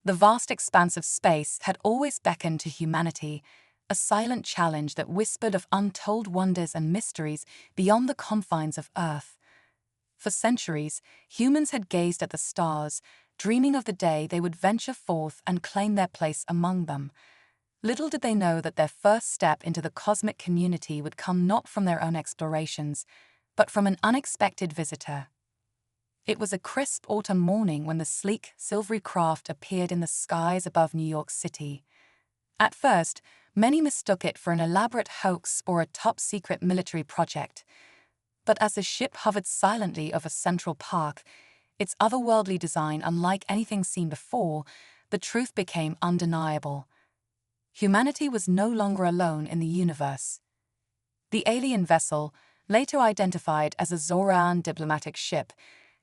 The vast expanse of space had always beckoned to humanity, a silent challenge that whispered of untold wonders and mysteries beyond the confines of Earth. For centuries, humans had gazed at the stars, dreaming of the day they would venture forth and claim their place among them. Little did they know that their first step into the cosmic community would come not from their own explorations, but from an unexpected visitor. It was a crisp autumn morning when the sleek, silvery craft appeared in the skies above New York City. At first, many mistook it for an elaborate hoax or a top-secret military project. But as the ship hovered silently over Central Park, its otherworldly design unlike anything seen before, the truth became undeniable. Humanity was no longer alone in the universe. The alien vessel, later identified as a Zoran diplomatic ship,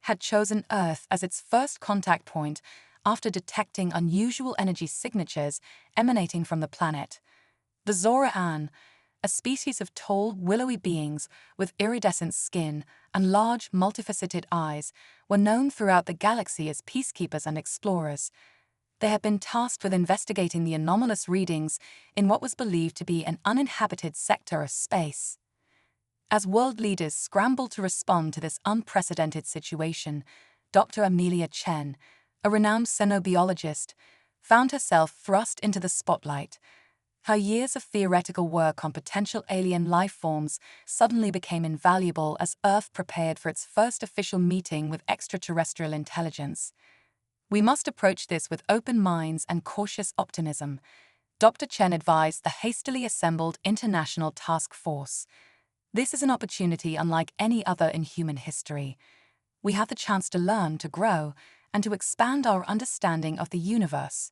had chosen Earth as its first contact point after detecting unusual energy signatures emanating from the planet. The Zoran, a species of tall, willowy beings with iridescent skin and large, multifaceted eyes, were known throughout the galaxy as peacekeepers and explorers. They had been tasked with investigating the anomalous readings in what was believed to be an uninhabited sector of space. As world leaders scrambled to respond to this unprecedented situation, Dr. Amelia Chen, a renowned xenobiologist, found herself thrust into the spotlight. Her years of theoretical work on potential alien life forms suddenly became invaluable as Earth prepared for its first official meeting with extraterrestrial intelligence. "We must approach this with open minds and cautious optimism," Dr. Chen advised the hastily assembled International Task Force. "This is an opportunity unlike any other in human history. We have the chance to learn, to grow, and to expand our understanding of the universe."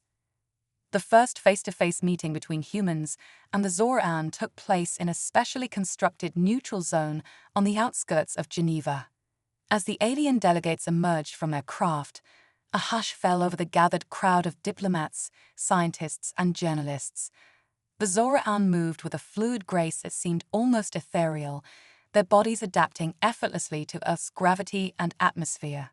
The first face-to-face meeting between humans and the Zoran took place in a specially constructed neutral zone on the outskirts of Geneva. As the alien delegates emerged from their craft, a hush fell over the gathered crowd of diplomats, scientists, and journalists. The Zoran moved with a fluid grace that seemed almost ethereal, their bodies adapting effortlessly to Earth's gravity and atmosphere.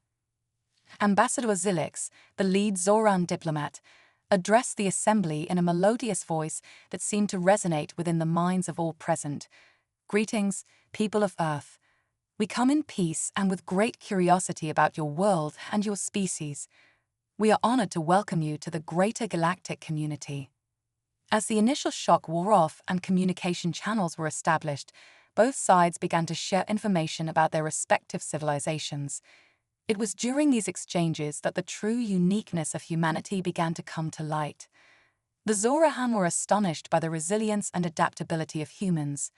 Ambassador Zilix, the lead Zoran diplomat, addressed the assembly in a melodious voice that seemed to resonate within the minds of all present. "Greetings, people of Earth. We come in peace and with great curiosity about your world and your species. We are honored to welcome you to the greater galactic community." As the initial shock wore off and communication channels were established, both sides began to share information about their respective civilizations. It was during these exchanges that the true uniqueness of humanity began to come to light. The Zoran were astonished by the resilience and adaptability of humans.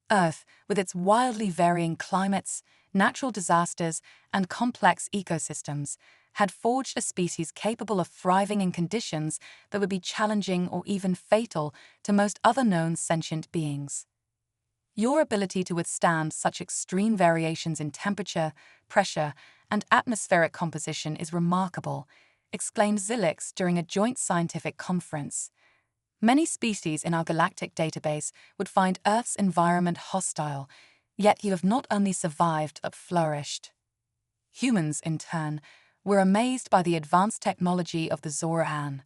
Earth, with its wildly varying climates, natural disasters, and complex ecosystems, had forged a species capable of thriving in conditions that would be challenging or even fatal to most other known sentient beings. "Your ability to withstand such extreme variations in temperature, pressure, and atmospheric composition is remarkable," exclaimed Zilix during a joint scientific conference. "Many species in our galactic database would find Earth's environment hostile, yet you have not only survived but flourished." Humans, in turn, were amazed by the advanced technology of the Zoran.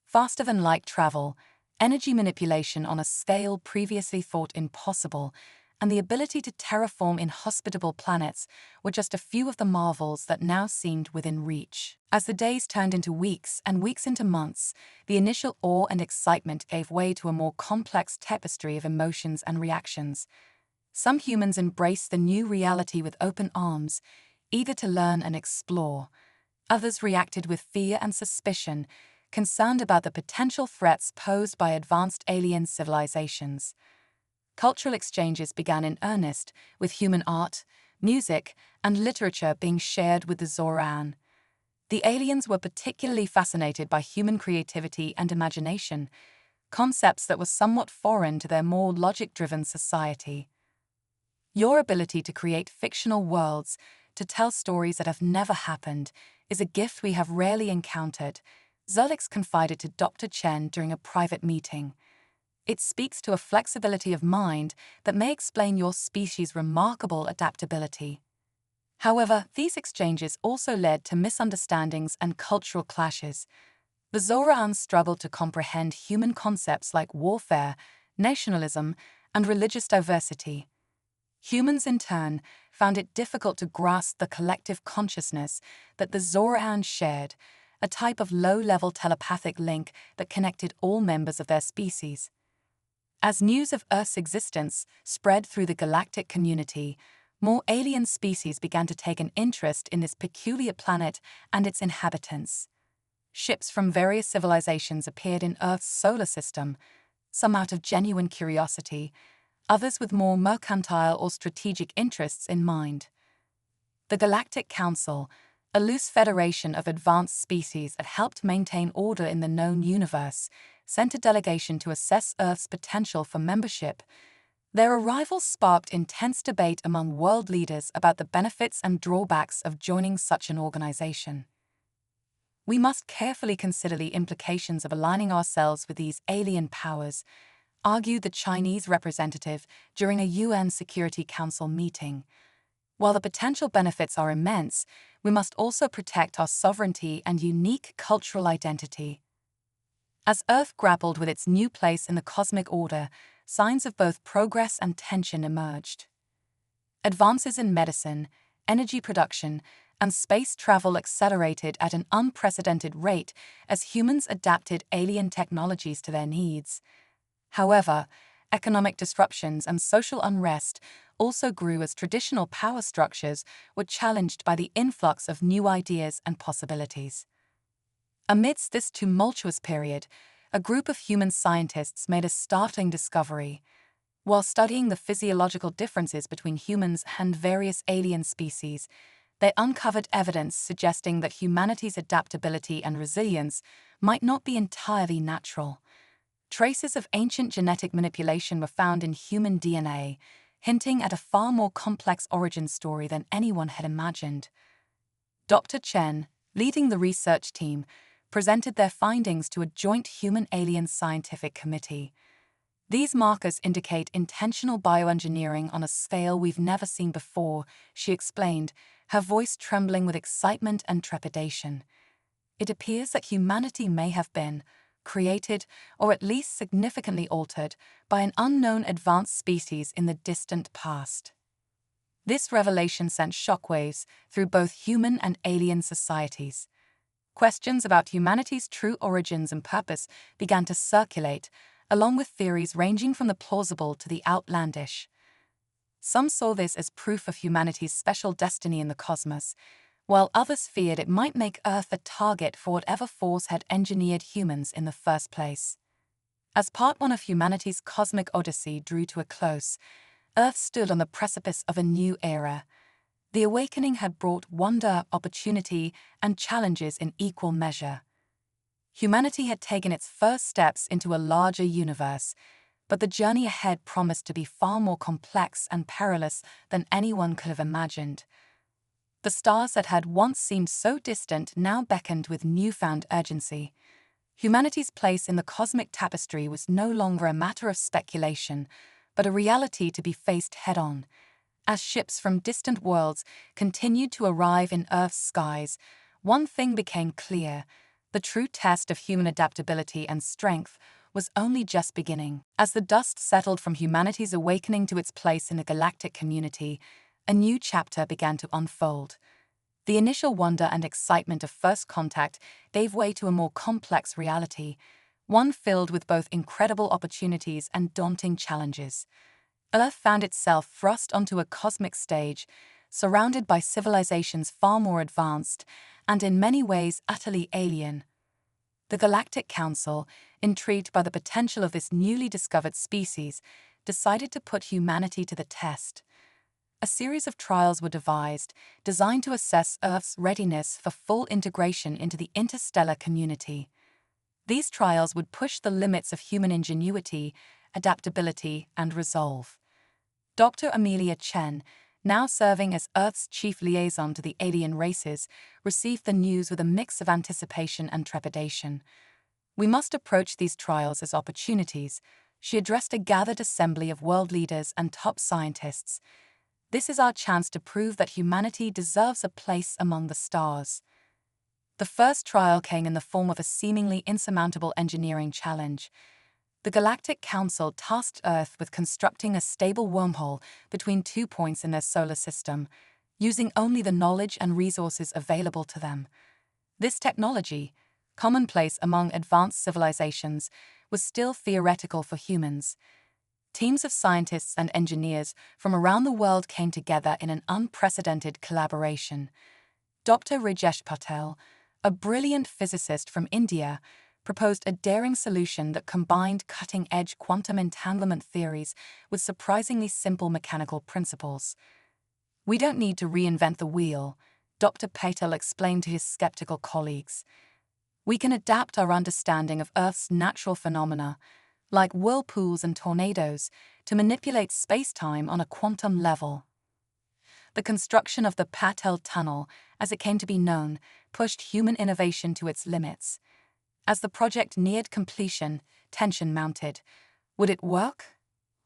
Faster-than-light travel, energy manipulation on a scale previously thought impossible, and the ability to terraform inhospitable planets were just a few of the marvels that now seemed within reach. As the days turned into weeks and weeks into months, the initial awe and excitement gave way to a more complex tapestry of emotions and reactions. Some humans embraced the new reality with open arms, eager to learn and explore. Others reacted with fear and suspicion, concerned about the potential threats posed by advanced alien civilizations. Cultural exchanges began in earnest, with human art, music, and literature being shared with the Zoran. The aliens were particularly fascinated by human creativity and imagination, concepts that were somewhat foreign to their more logic-driven society. "Your ability to create fictional worlds, to tell stories that have never happened, is a gift we have rarely encountered," Zilix confided to Dr. Chen during a private meeting. "It speaks to a flexibility of mind that may explain your species' remarkable adaptability." However, these exchanges also led to misunderstandings and cultural clashes. The Zorans struggled to comprehend human concepts like warfare, nationalism, and religious diversity. Humans, in turn, found it difficult to grasp the collective consciousness that the Zorans shared, a type of low-level telepathic link that connected all members of their species. As news of Earth's existence spread through the galactic community, more alien species began to take an interest in this peculiar planet and its inhabitants. Ships from various civilizations appeared in Earth's solar system, some out of genuine curiosity, others with more mercantile or strategic interests in mind. The Galactic Council, a loose federation of advanced species that helped maintain order in the known universe, sent a delegation to assess Earth's potential for membership. Their arrival sparked intense debate among world leaders about the benefits and drawbacks of joining such an organization. We must carefully consider the implications of aligning ourselves with these alien powers, argued the Chinese representative during a UN Security Council meeting. While the potential benefits are immense, we must also protect our sovereignty and unique cultural identity. As Earth grappled with its new place in the cosmic order, signs of both progress and tension emerged. Advances in medicine, energy production, and space travel accelerated at an unprecedented rate as humans adapted alien technologies to their needs. However, economic disruptions and social unrest also grew as traditional power structures were challenged by the influx of new ideas and possibilities. Amidst this tumultuous period, a group of human scientists made a startling discovery. While studying the physiological differences between humans and various alien species, they uncovered evidence suggesting that humanity's adaptability and resilience might not be entirely natural. Traces of ancient genetic manipulation were found in human DNA, hinting at a far more complex origin story than anyone had imagined. Dr. Chen, leading the research team, presented their findings to a joint human-alien scientific committee. These markers indicate intentional bioengineering on a scale we've never seen before, she explained, her voice trembling with excitement and trepidation. It appears that humanity may have been created, or at least significantly altered, by an unknown advanced species in the distant past. This revelation sent shockwaves through both human and alien societies. Questions about humanity's true origins and purpose began to circulate, along with theories ranging from the plausible to the outlandish. Some saw this as proof of humanity's special destiny in the cosmos, while others feared it might make Earth a target for whatever force had engineered humans in the first place. As part one of humanity's cosmic odyssey drew to a close, Earth stood on the precipice of a new era. The awakening had brought wonder, opportunity, and challenges in equal measure. Humanity had taken its first steps into a larger universe, but the journey ahead promised to be far more complex and perilous than anyone could have imagined. The stars that had once seemed so distant now beckoned with newfound urgency. Humanity's place in the cosmic tapestry was no longer a matter of speculation, but a reality to be faced head-on. As ships from distant worlds continued to arrive in Earth's skies, one thing became clear: the true test of human adaptability and strength was only just beginning. As the dust settled from humanity's awakening to its place in the galactic community, a new chapter began to unfold. The initial wonder and excitement of first contact gave way to a more complex reality, one filled with both incredible opportunities and daunting challenges. Earth found itself thrust onto a cosmic stage, surrounded by civilizations far more advanced and in many ways utterly alien. The Galactic Council, intrigued by the potential of this newly discovered species, decided to put humanity to the test. A series of trials were devised, designed to assess Earth's readiness for full integration into the interstellar community. These trials would push the limits of human ingenuity, adaptability, and resolve. Dr. Amelia Chen, now serving as Earth's chief liaison to the alien races, received the news with a mix of anticipation and trepidation. "We must approach these trials as opportunities," she addressed a gathered assembly of world leaders and top scientists. "This is our chance to prove that humanity deserves a place among the stars." The first trial came in the form of a seemingly insurmountable engineering challenge. The Galactic Council tasked Earth with constructing a stable wormhole between 2 points in their solar system, using only the knowledge and resources available to them. This technology, commonplace among advanced civilizations, was still theoretical for humans. Teams of scientists and engineers from around the world came together in an unprecedented collaboration. Dr. Rajesh Patel, a brilliant physicist from India, proposed a daring solution that combined cutting-edge quantum entanglement theories with surprisingly simple mechanical principles. "We don't need to reinvent the wheel," Dr. Patel explained to his skeptical colleagues. "We can adapt our understanding of Earth's natural phenomena, like whirlpools and tornadoes, to manipulate space-time on a quantum level." The construction of the Patel Tunnel, as it came to be known, pushed human innovation to its limits. As the project neared completion, tension mounted. Would it work?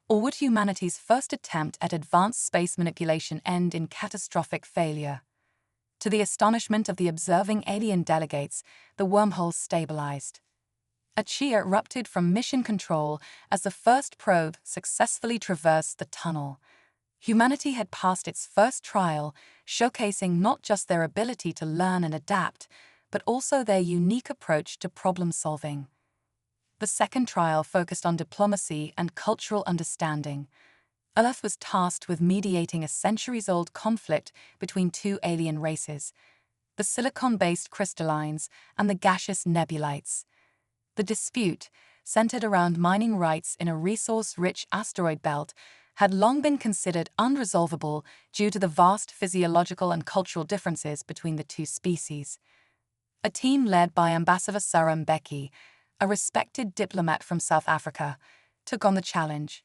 Or would humanity's first attempt at advanced space manipulation end in catastrophic failure? To the astonishment of the observing alien delegates, the wormhole stabilized. A cheer erupted from mission control as the first probe successfully traversed the tunnel. Humanity had passed its first trial, showcasing not just their ability to learn and adapt, but also their unique approach to problem-solving. The second trial focused on diplomacy and cultural understanding. Earth was tasked with mediating a centuries-old conflict between two alien races, the silicon-based crystallines and the gaseous nebulites. The dispute, centered around mining rights in a resource-rich asteroid belt, had long been considered unresolvable due to the vast physiological and cultural differences between the two species. A team led by Ambassador Sarah Mbeki, a respected diplomat from South Africa, took on the challenge.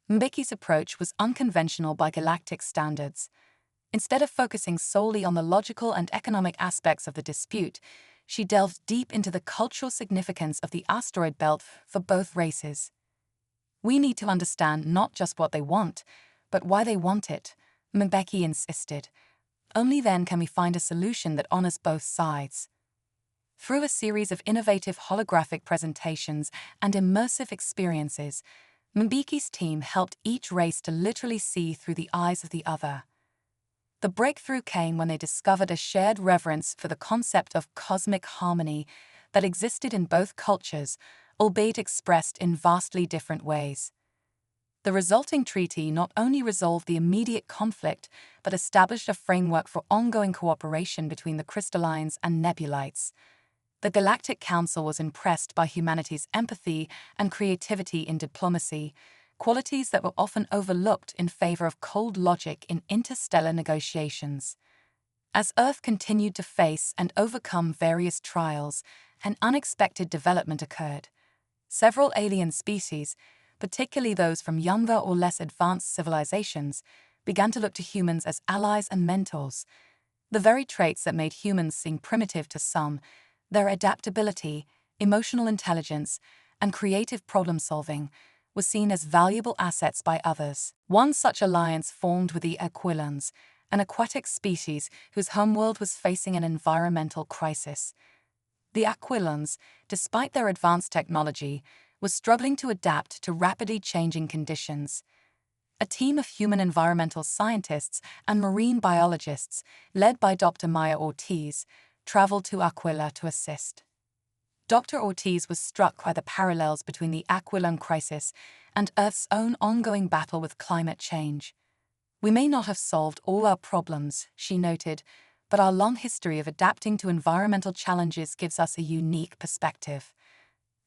Mbeki's approach was unconventional by galactic standards. Instead of focusing solely on the logical and economic aspects of the dispute, she delved deep into the cultural significance of the asteroid belt for both races. "We need to understand not just what they want, but why they want it," Mbeki insisted. "Only then can we find a solution that honors both sides." Through a series of innovative holographic presentations and immersive experiences, Mbeki's team helped each race to literally see through the eyes of the other. The breakthrough came when they discovered a shared reverence for the concept of cosmic harmony that existed in both cultures, albeit expressed in vastly different ways. The resulting treaty not only resolved the immediate conflict, but established a framework for ongoing cooperation between the crystallines and nebulites. The Galactic Council was impressed by humanity's empathy and creativity in diplomacy, qualities that were often overlooked in favor of cold logic in interstellar negotiations. As Earth continued to face and overcome various trials, an unexpected development occurred. Several alien species, particularly those from younger or less advanced civilizations, began to look to humans as allies and mentors. The very traits that made humans seem primitive to some, their adaptability, emotional intelligence, and creative problem-solving, was seen as valuable assets by others. One such alliance formed with the Aquilons, an aquatic species whose homeworld was facing an environmental crisis. The Aquilons, despite their advanced technology, was struggling to adapt to rapidly changing conditions. A team of human environmental scientists and marine biologists, led by Dr. Maya Ortiz, traveled to Aquila to assist. Dr. Ortiz was struck by the parallels between the Aquilon crisis and Earth's own ongoing battle with climate change. "We may not have solved all our problems," she noted, "but our long history of adapting to environmental challenges gives us a unique perspective."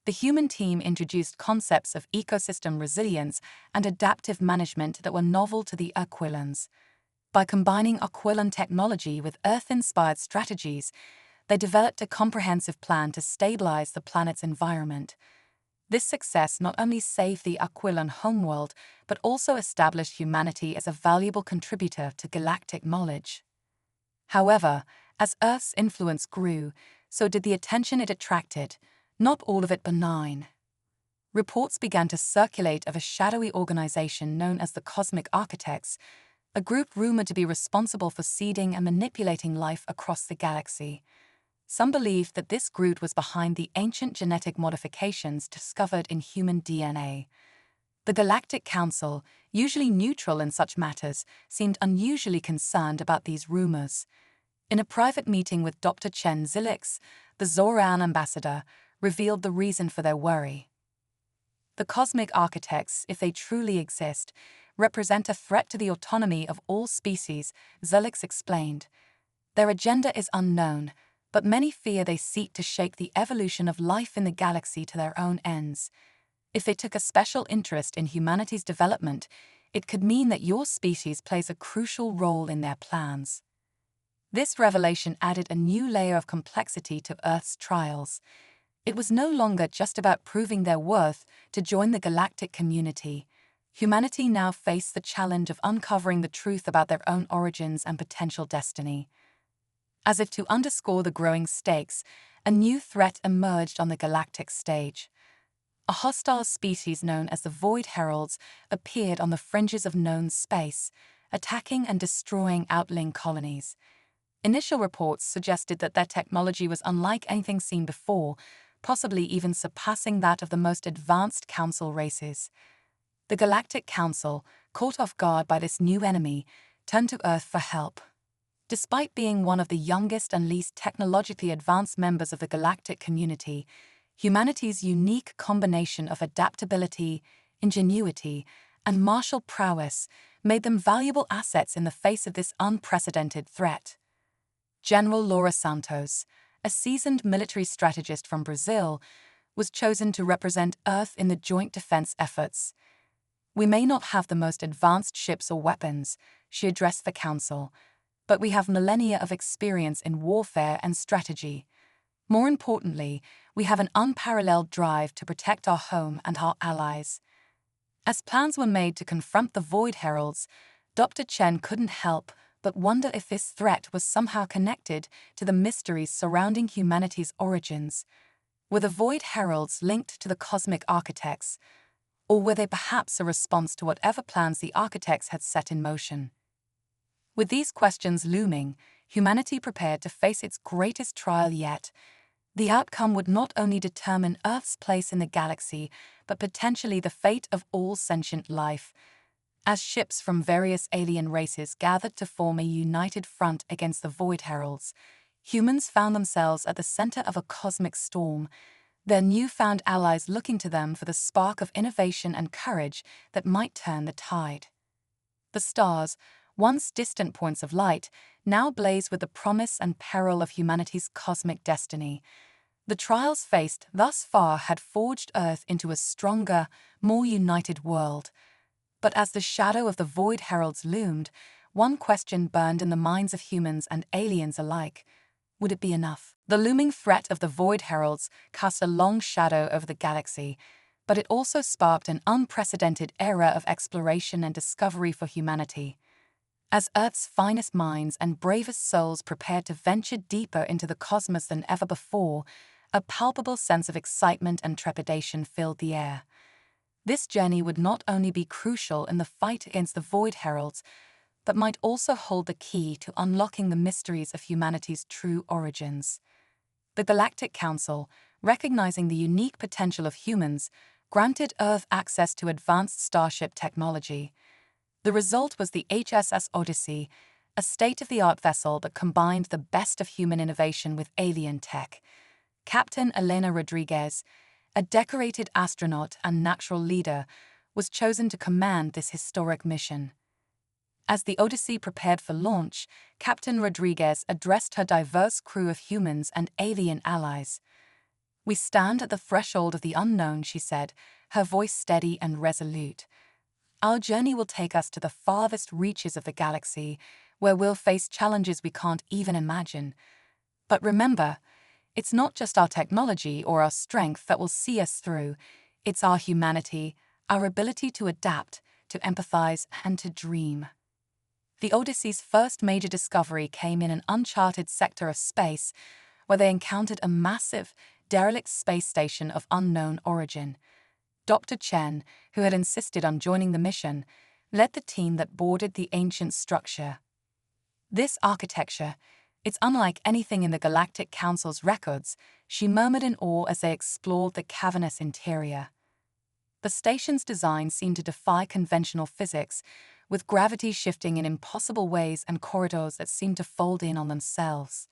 The human team introduced concepts of ecosystem resilience and adaptive management that were novel to the Aquilons. By combining Aquilon technology with Earth-inspired strategies, they developed a comprehensive plan to stabilize the planet's environment. This success not only saved the Aquilon homeworld, but also established humanity as a valuable contributor to galactic knowledge. However, as Earth's influence grew, so did the attention it attracted, not all of it benign. Reports began to circulate of a shadowy organization known as the Cosmic Architects, a group rumored to be responsible for seeding and manipulating life across the galaxy. Some believed that this Groot was behind the ancient genetic modifications discovered in human DNA. The Galactic Council, usually neutral in such matters, seemed unusually concerned about these rumors. In a private meeting with Dr. Chen Zilix, the Zoran ambassador, revealed the reason for their worry. The cosmic architects, if they truly exist, represent a threat to the autonomy of all species, Zilix explained. Their agenda is unknown, but many fear they seek to shape the evolution of life in the galaxy to their own ends. If they took a special interest in humanity's development, it could mean that your species plays a crucial role in their plans. This revelation added a new layer of complexity to Earth's trials. It was no longer just about proving their worth to join the galactic community. Humanity now faced the challenge of uncovering the truth about their own origins and potential destiny. As if to underscore the growing stakes, a new threat emerged on the galactic stage. A hostile species known as the Void Heralds appeared on the fringes of known space, attacking and destroying outling colonies. Initial reports suggested that their technology was unlike anything seen before, possibly even surpassing that of the most advanced Council races. The Galactic Council, caught off guard by this new enemy, turned to Earth for help. Despite being one of the youngest and least technologically advanced members of the galactic community, humanity's unique combination of adaptability, ingenuity, and martial prowess made them valuable assets in the face of this unprecedented threat. General Laura Santos, a seasoned military strategist from Brazil, was chosen to represent Earth in the joint defense efforts. "We may not have the most advanced ships or weapons," she addressed the Council, "but we have millennia of experience in warfare and strategy. More importantly, we have an unparalleled drive to protect our home and our allies." As plans were made to confront the Void Heralds, Dr. Chen couldn't help but wonder if this threat was somehow connected to the mysteries surrounding humanity's origins. Were the Void Heralds linked to the cosmic architects, or were they perhaps a response to whatever plans the architects had set in motion? With these questions looming, humanity prepared to face its greatest trial yet. The outcome would not only determine Earth's place in the galaxy, but potentially the fate of all sentient life. As ships from various alien races gathered to form a united front against the Void Heralds, humans found themselves at the center of a cosmic storm, their newfound allies looking to them for the spark of innovation and courage that might turn the tide. The stars, once distant points of light, now blaze with the promise and peril of humanity's cosmic destiny. The trials faced thus far had forged Earth into a stronger, more united world. But as the shadow of the Void Heralds loomed, one question burned in the minds of humans and aliens alike. Would it be enough? The looming threat of the Void Heralds cast a long shadow over the galaxy, but it also sparked an unprecedented era of exploration and discovery for humanity. As Earth's finest minds and bravest souls prepared to venture deeper into the cosmos than ever before, a palpable sense of excitement and trepidation filled the air. This journey would not only be crucial in the fight against the Void Heralds, but might also hold the key to unlocking the mysteries of humanity's true origins. The Galactic Council, recognizing the unique potential of humans, granted Earth access to advanced starship technology. The result was the HSS Odyssey, a state-of-the-art vessel that combined the best of human innovation with alien tech. Captain Elena Rodriguez, a decorated astronaut and natural leader, was chosen to command this historic mission. As the Odyssey prepared for launch, Captain Rodriguez addressed her diverse crew of humans and alien allies. "We stand at the threshold of the unknown," she said, her voice steady and resolute. "Our journey will take us to the farthest reaches of the galaxy, where we'll face challenges we can't even imagine. But remember, it's not just our technology or our strength that will see us through. It's our humanity, our ability to adapt, to empathize, and to dream." The Odyssey's first major discovery came in an uncharted sector of space, where they encountered a massive, derelict space station of unknown origin. Dr. Chen, who had insisted on joining the mission, led the team that boarded the ancient structure. This architecture, It's unlike anything in the Galactic Council's records, she murmured in awe as they explored the cavernous interior. The station's design seemed to defy conventional physics, with gravity shifting in impossible ways and corridors that seemed to fold in on themselves.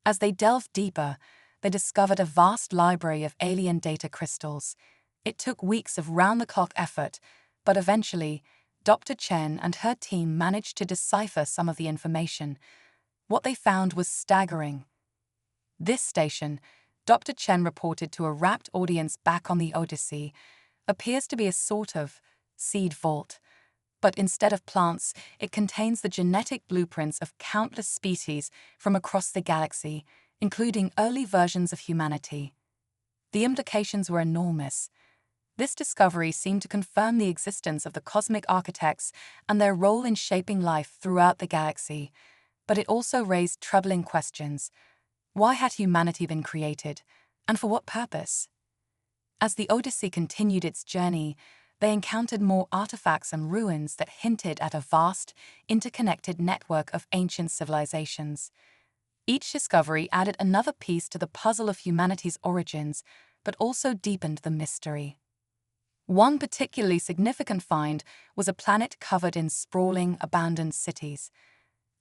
As they delved deeper, they discovered a vast library of alien data crystals. It took weeks of round-the-clock effort, but eventually, Dr. Chen and her team managed to decipher some of the information. What they found was staggering. This station, Dr. Chen reported to a rapt audience back on the Odyssey, appears to be a sort of seed vault. But instead of plants, it contains the genetic blueprints of countless species from across the galaxy, including early versions of humanity. The implications were enormous. This discovery seemed to confirm the existence of the cosmic architects and their role in shaping life throughout the galaxy, but it also raised troubling questions. Why had humanity been created, and for what purpose? As the Odyssey continued its journey, they encountered more artifacts and ruins that hinted at a vast, interconnected network of ancient civilizations. Each discovery added another piece to the puzzle of humanity's origins, but also deepened the mystery. One particularly significant find was a planet covered in sprawling, abandoned cities.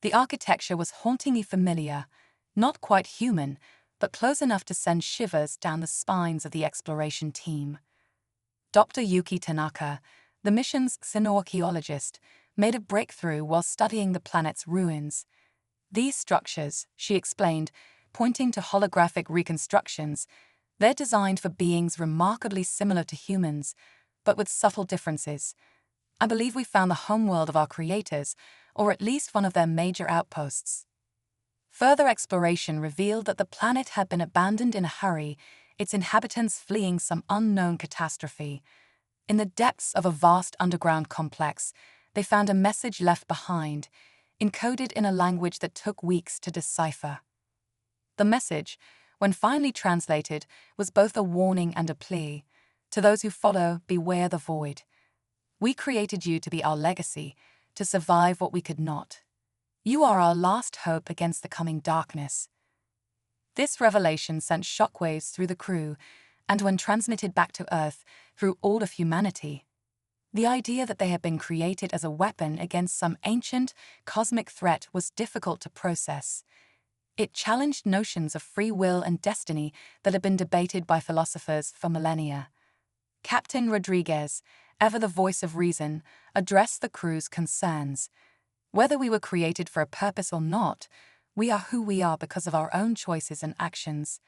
The architecture was hauntingly familiar, not quite human, but close enough to send shivers down the spines of the exploration team. Dr. Yuki Tanaka, the mission's xenoarchaeologist, made a breakthrough while studying the planet's ruins. These structures, she explained, pointing to holographic reconstructions, they're designed for beings remarkably similar to humans, but with subtle differences. I believe we found the homeworld of our creators, or at least one of their major outposts. Further exploration revealed that the planet had been abandoned in a hurry, its inhabitants fleeing some unknown catastrophe. In the depths of a vast underground complex, they found a message left behind, encoded in a language that took weeks to decipher. The message, when finally translated, was both a warning and a plea. To those who follow, beware the void. We created you to be our legacy, to survive what we could not. You are our last hope against the coming darkness. This revelation sent shockwaves through the crew, and when transmitted back to Earth, through all of humanity. The idea that they had been created as a weapon against some ancient, cosmic threat was difficult to process. It challenged notions of free will and destiny that had been debated by philosophers for millennia. Captain Rodriguez, ever the voice of reason, addressed the crew's concerns. Whether we were created for a purpose or not, we are who we are because of our own choices and actions.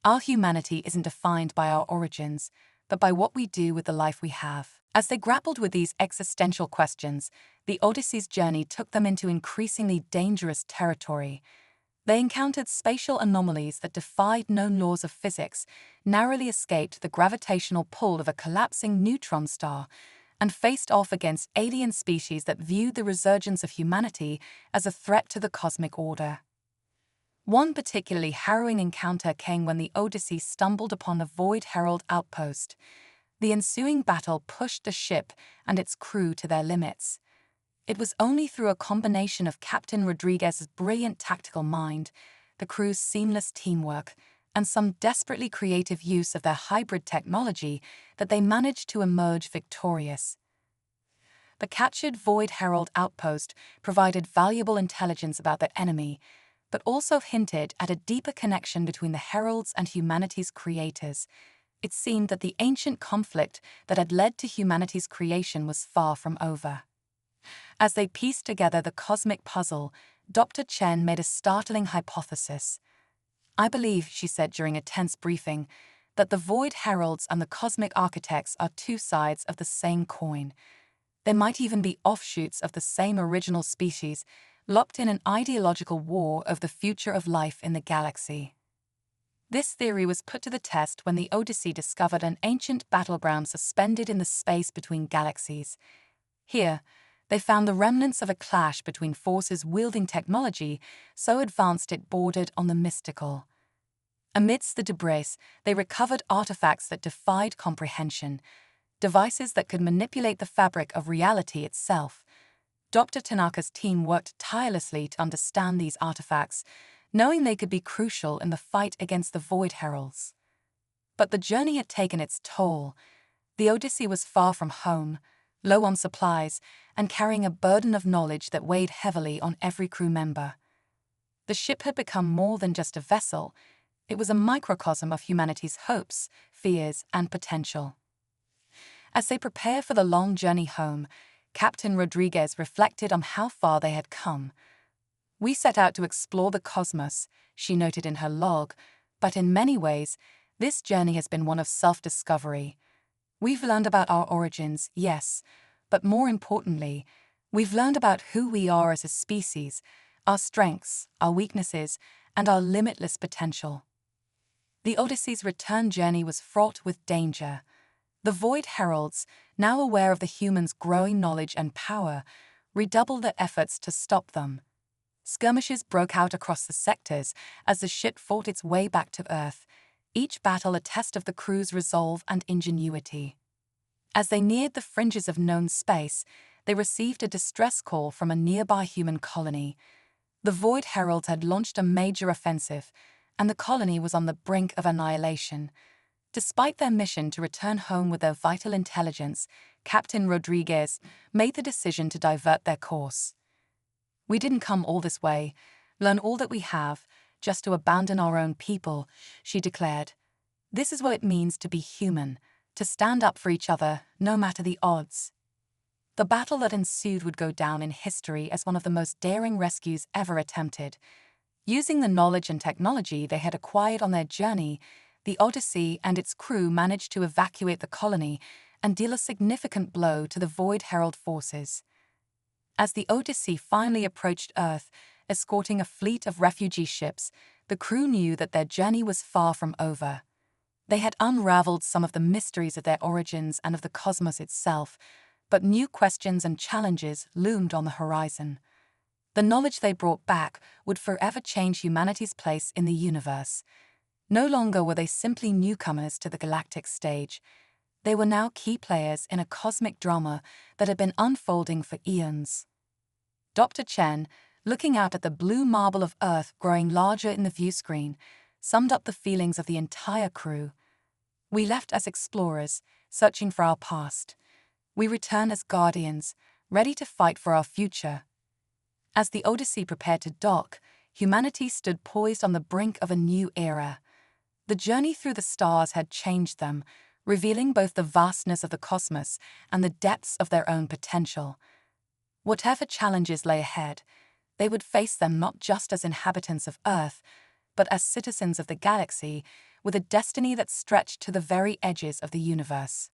Our humanity isn't defined by our origins, but by what we do with the life we have. As they grappled with these existential questions, the Odyssey's journey took them into increasingly dangerous territory. They encountered spatial anomalies that defied known laws of physics, narrowly escaped the gravitational pull of a collapsing neutron star, and faced off against alien species that viewed the resurgence of humanity as a threat to the cosmic order. One particularly harrowing encounter came when the Odyssey stumbled upon a Void Herald outpost. The ensuing battle pushed the ship and its crew to their limits. It was only through a combination of Captain Rodriguez's brilliant tactical mind, the crew's seamless teamwork, and some desperately creative use of their hybrid technology that they managed to emerge victorious. The captured Void Herald outpost provided valuable intelligence about their enemy, but also hinted at a deeper connection between the Heralds and humanity's creators. It seemed that the ancient conflict that had led to humanity's creation was far from over. As they pieced together the cosmic puzzle, Dr. Chen made a startling hypothesis. I believe, she said during a tense briefing, that the Void Heralds and the cosmic architects are two sides of the same coin. They might even be offshoots of the same original species, locked in an ideological war over the future of life in the galaxy. This theory was put to the test when the Odyssey discovered an ancient battleground suspended in the space between galaxies. Here, they found the remnants of a clash between forces wielding technology so advanced it bordered on the mystical. Amidst the debris, they recovered artifacts that defied comprehension, devices that could manipulate the fabric of reality itself. Dr. Tanaka's team worked tirelessly to understand these artifacts, knowing they could be crucial in the fight against the Void Heralds. But the journey had taken its toll. The Odyssey was far from home, low on supplies, and carrying a burden of knowledge that weighed heavily on every crew member. The ship had become more than just a vessel. It was a microcosm of humanity's hopes, fears, and potential. As they prepared for the long journey home, Captain Rodriguez reflected on how far they had come. "We set out to explore the cosmos," she noted in her log, "but in many ways, this journey has been one of self-discovery. We've learned about our origins, yes, but more importantly, we've learned about who we are as a species, our strengths, our weaknesses, and our limitless potential." The Odyssey's return journey was fraught with danger. The Void Heralds, now aware of the humans' growing knowledge and power, redoubled their efforts to stop them. Skirmishes broke out across the sectors as the ship fought its way back to Earth, each battle a test of the crew's resolve and ingenuity. As they neared the fringes of known space, they received a distress call from a nearby human colony. The Void Heralds had launched a major offensive, and the colony was on the brink of annihilation. Despite their mission to return home with their vital intelligence, Captain Rodriguez made the decision to divert their course. "We didn't come all this way, learn all that we have, just to abandon our own people," she declared. "This is what it means to be human, to stand up for each other, no matter the odds." The battle that ensued would go down in history as one of the most daring rescues ever attempted. Using the knowledge and technology they had acquired on their journey, the Odyssey and its crew managed to evacuate the colony and deal a significant blow to the Void Herald forces. As the Odyssey finally approached Earth, escorting a fleet of refugee ships, the crew knew that their journey was far from over. They had unraveled some of the mysteries of their origins and of the cosmos itself, but new questions and challenges loomed on the horizon. The knowledge they brought back would forever change humanity's place in the universe. No longer were they simply newcomers to the galactic stage. They were now key players in a cosmic drama that had been unfolding for eons. Dr. Chen, looking out at the blue marble of Earth growing larger in the view screen, summed up the feelings of the entire crew. "We left as explorers, searching for our past. We return as guardians, ready to fight for our future." As the Odyssey prepared to dock, humanity stood poised on the brink of a new era. The journey through the stars had changed them, revealing both the vastness of the cosmos and the depths of their own potential. Whatever challenges lay ahead, they would face them not just as inhabitants of Earth, but as citizens of the galaxy with a destiny that stretched to the very edges of the universe.